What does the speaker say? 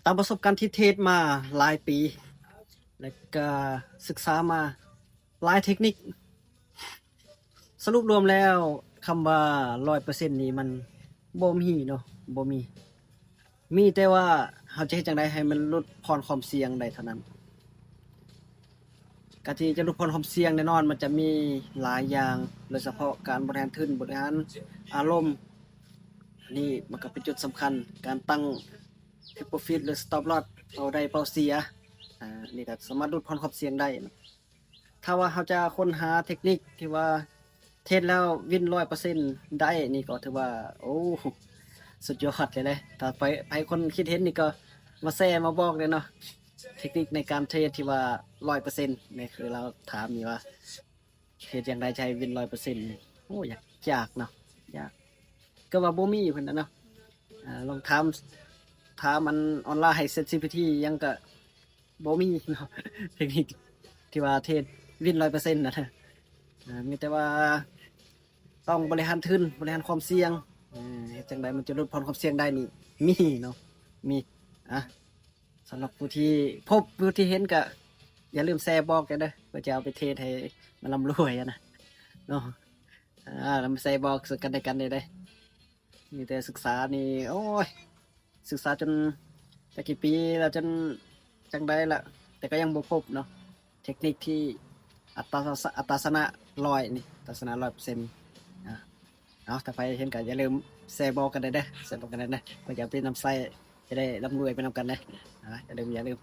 ตามประสบการณ์ที่เทศมาหลายปีแล้วก็ศึกษามาหลายเทคนิคสรุปรวมแล้วคำว่า100%นี้มันบ่มีเนาะบ่มีแต่ว่าเฮาจะเฮ็ดจั่งใดให้มันลดพรความเสี่ยงได้เท่านั้นการที่จะลดพรความเสี่ยงแน่นอนมันจะมีหลายอย่างโดยเฉพาะการบริหารทุนบริหารอารมณ์นี่มันก็เป็นจุดสำคัญการตั้ง Take Profit หรือ Stop Loss เอาได้เป้าเสียนี่ก็สามารถลดพรความเสี่ยงได้นะถ้าว่าเราจะค้นหาเทคนิคที่ว่าเทรดแล้ววิน100%ได้นี่ก็ถือว่าโอ้สุดยอดเลยถ้าไปคนคิดเห็นนี่ก็มาแชร์มาบอกเลยเนาะเทคนิคในการเทรดที่ว่า100%นี่คือเราถามนี่ว่าเทรดอย่างไรใช้วิน100%โอ้ยากเนาะยากก็ว่าบ่มีเพิ่นน่ะเนาะลองถามมันออนไลน์ ChatGPT ยังก็บ่มีเนาะเทคนิคที่ว่าเทรดวิน100%นะมีแต่ว่าต้องบริหารทุนบริหารความเสี่ยงเฮ็ดจังไดมันจะลดพรความเสี่ยงได้นี่มีเนาะมีอ่ะสำหรับผู้ที่พบผู้ที่เห็นก็อย่าลืมแชร์บอกกันเด้อเพื่อจะเอาไปเทรดให้มันร่ำรวยนะเนาะแล้วมาแชร์บอกซึ่งกันและกันได้เด้มีแต่ศึกษานี่โอ้ยศึกษาจนแต่กี่ปีแล้วจนจังไดล่ะแต่ก็ยังบ่พบเนาะเทคนิคที่อัตราชนะ100นี่อัตราชนะ100%เอาถ้าไปเห็นก็อย่าลืมแชร์บอกกันได้เด้อแชร์บอกกันได้เด้อเพื่อจะเอาไปนำใช้จะได้ร่ำรวยไปนำกันเด้ออย่าลืม